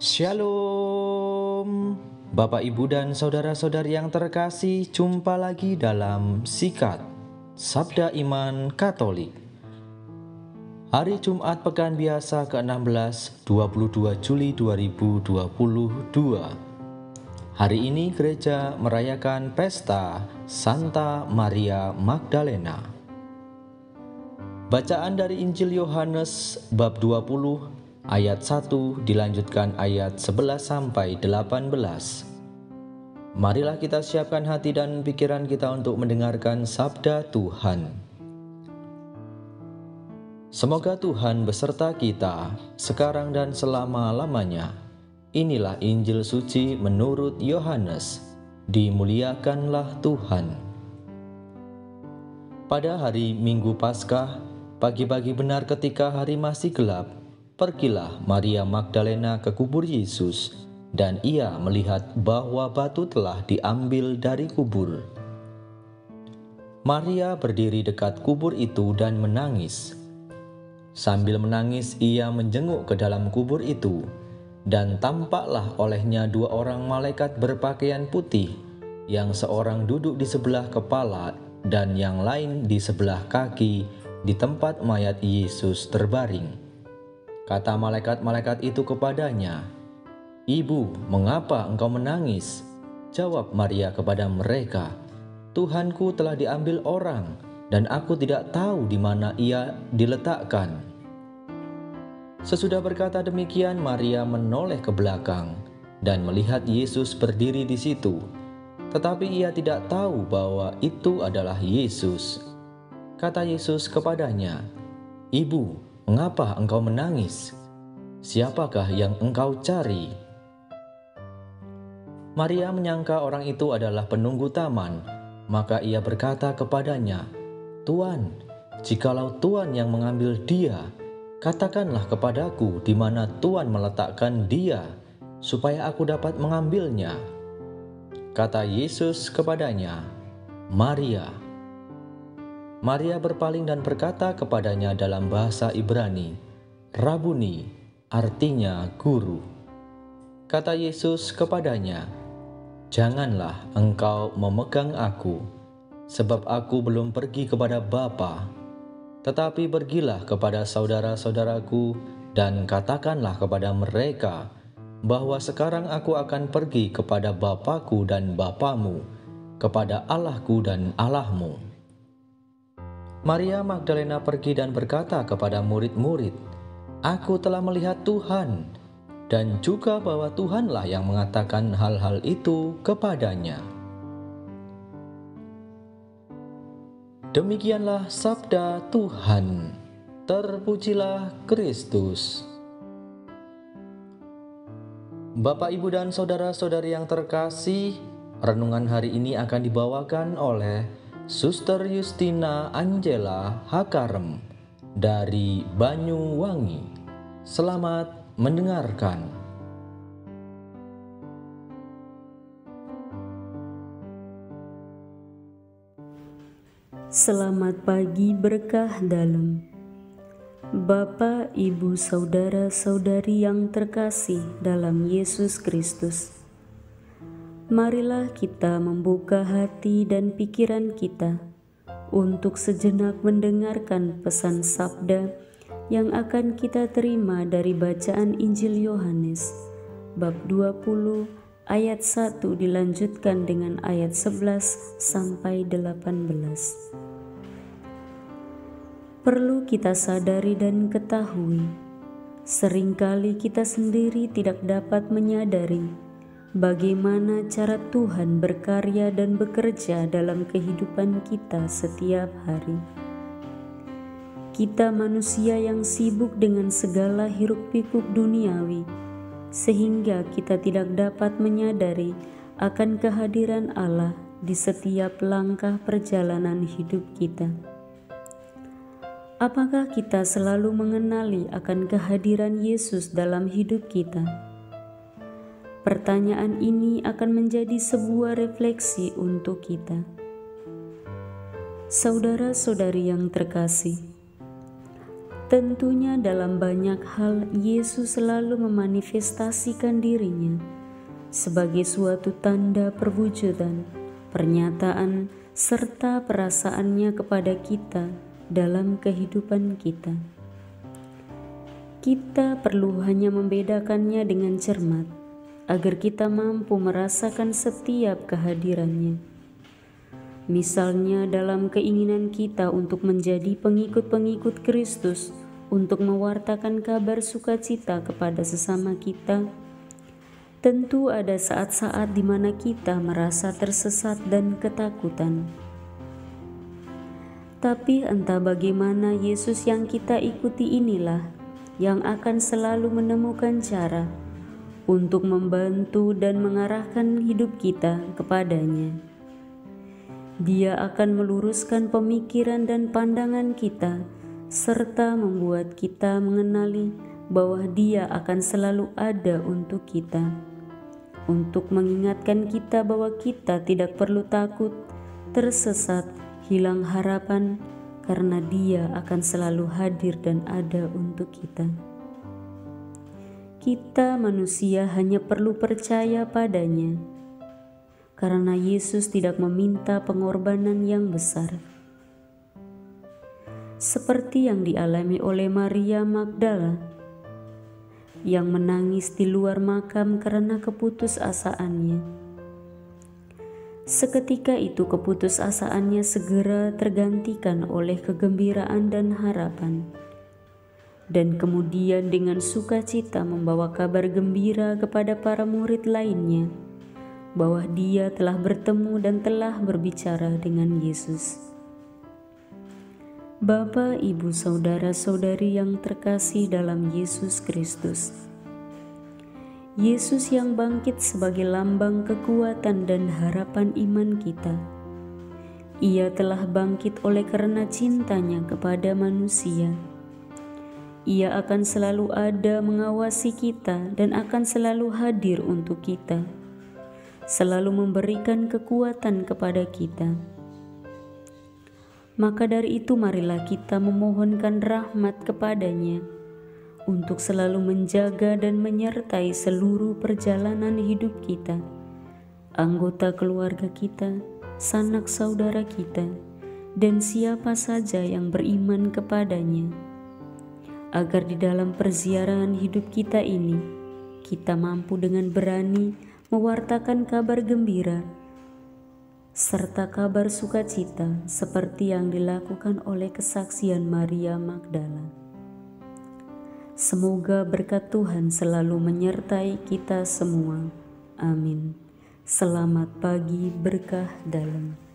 Shalom, Bapak, Ibu, dan saudara-saudari yang terkasih, jumpa lagi dalam Sikat Sabda Iman Katolik. Hari Jumat Pekan Biasa ke-16, 22 Juli 2022. Hari ini gereja merayakan pesta Santa Maria Magdalena. Bacaan dari Injil Yohanes bab 20 ayat 1 dilanjutkan ayat 11 sampai 18. Marilah kita siapkan hati dan pikiran kita untuk mendengarkan sabda Tuhan. Semoga Tuhan beserta kita sekarang dan selama-lamanya. Inilah Injil suci menurut Yohanes. Dimuliakanlah Tuhan. Pada hari Minggu Paskah, pagi-pagi benar ketika hari masih gelap, pergilah Maria Magdalena ke kubur Yesus, dan ia melihat bahwa batu telah diambil dari kubur. Maria berdiri dekat kubur itu dan menangis. Sambil menangis, ia menjenguk ke dalam kubur itu, dan tampaklah olehnya dua orang malaikat berpakaian putih, yang seorang duduk di sebelah kepala dan yang lain di sebelah kaki di tempat mayat Yesus terbaring. Kata malaikat-malaikat itu kepadanya, "Ibu, mengapa engkau menangis?" Jawab Maria kepada mereka, "Tuhanku telah diambil orang, dan aku tidak tahu di mana ia diletakkan." Sesudah berkata demikian, Maria menoleh ke belakang dan melihat Yesus berdiri di situ. Tetapi ia tidak tahu bahwa itu adalah Yesus. Kata Yesus kepadanya, "Ibu, mengapa engkau menangis? Siapakah yang engkau cari?" Maria menyangka orang itu adalah penunggu taman, maka ia berkata kepadanya, "Tuan, jikalau Tuan yang mengambil dia, katakanlah kepadaku di mana Tuan meletakkan dia, supaya aku dapat mengambilnya." Kata Yesus kepadanya, "Maria." Maria berpaling dan berkata kepadanya dalam bahasa Ibrani, "Rabuni," artinya guru. Kata Yesus kepadanya, "Janganlah engkau memegang aku, sebab aku belum pergi kepada Bapa. Tetapi pergilah kepada saudara-saudaraku dan katakanlah kepada mereka bahwa sekarang aku akan pergi kepada Bapakku dan Bapamu, kepada Allahku dan Allahmu." Maria Magdalena pergi dan berkata kepada murid-murid, "Aku telah melihat Tuhan," dan juga bahwa Tuhanlah yang mengatakan hal-hal itu kepadanya. Demikianlah sabda Tuhan. Terpujilah Kristus. Bapak, Ibu, dan saudara-saudari yang terkasih, renungan hari ini akan dibawakan oleh Suster Justina Angela Hakarem dari Banyuwangi. Selamat mendengarkan. Selamat pagi berkah dalam. Bapak, Ibu, saudara-saudari yang terkasih dalam Yesus Kristus, marilah kita membuka hati dan pikiran kita untuk sejenak mendengarkan pesan sabda yang akan kita terima dari bacaan Injil Yohanes bab 20 ayat 1 dilanjutkan dengan ayat 11 sampai 18. Perlu kita sadari dan ketahui, seringkali kita sendiri tidak dapat menyadari bagaimana cara Tuhan berkarya dan bekerja dalam kehidupan kita setiap hari. Kita manusia yang sibuk dengan segala hiruk-pikuk duniawi, sehingga kita tidak dapat menyadari akan kehadiran Allah di setiap langkah perjalanan hidup kita. Apakah kita selalu mengenali akan kehadiran Yesus dalam hidup kita? Pertanyaan ini akan menjadi sebuah refleksi untuk kita. Saudara-saudari yang terkasih, Tentunya dalam banyak hal Yesus selalu memanifestasikan dirinya sebagai suatu tanda perwujudan, pernyataan, serta perasaannya kepada kita dalam kehidupan kita. Kita perlu hanya membedakannya dengan cermat agar kita mampu merasakan setiap kehadirannya. Misalnya dalam keinginan kita untuk menjadi pengikut-pengikut Kristus, untuk mewartakan kabar sukacita kepada sesama kita, tentu ada saat-saat di mana kita merasa tersesat dan ketakutan. Tapi entah bagaimana, Yesus yang kita ikuti inilah yang akan selalu menemukan cara untuk membantu dan mengarahkan hidup kita kepadanya. Dia akan meluruskan pemikiran dan pandangan kita, serta membuat kita mengenali bahwa Dia akan selalu ada untuk kita, untuk mengingatkan kita bahwa kita tidak perlu takut, tersesat, hilang harapan, karena Dia akan selalu hadir dan ada untuk kita. Kita manusia hanya perlu percaya padanya, karena Yesus tidak meminta pengorbanan yang besar. Seperti yang dialami oleh Maria Magdala, yang menangis di luar makam karena keputusasaannya. Seketika itu keputusasaannya segera tergantikan oleh kegembiraan dan harapan. Dan kemudian dengan sukacita membawa kabar gembira kepada para murid lainnya, bahwa dia telah bertemu dan telah berbicara dengan Yesus. Bapak, Ibu, saudara-saudari yang terkasih dalam Yesus Kristus, Yesus yang bangkit sebagai lambang kekuatan dan harapan iman kita, Ia telah bangkit oleh karena cintanya kepada manusia. Ia akan selalu ada mengawasi kita dan akan selalu hadir untuk kita, selalu memberikan kekuatan kepada kita. Maka dari itu marilah kita memohonkan rahmat kepadanya untuk selalu menjaga dan menyertai seluruh perjalanan hidup kita, anggota keluarga kita, sanak saudara kita, dan siapa saja yang beriman kepadanya, agar di dalam perziarahan hidup kita ini, kita mampu dengan berani mewartakan kabar gembira serta kabar sukacita seperti yang dilakukan oleh kesaksian Maria Magdala. Semoga berkat Tuhan selalu menyertai kita semua. Amin. Selamat pagi berkah dalam.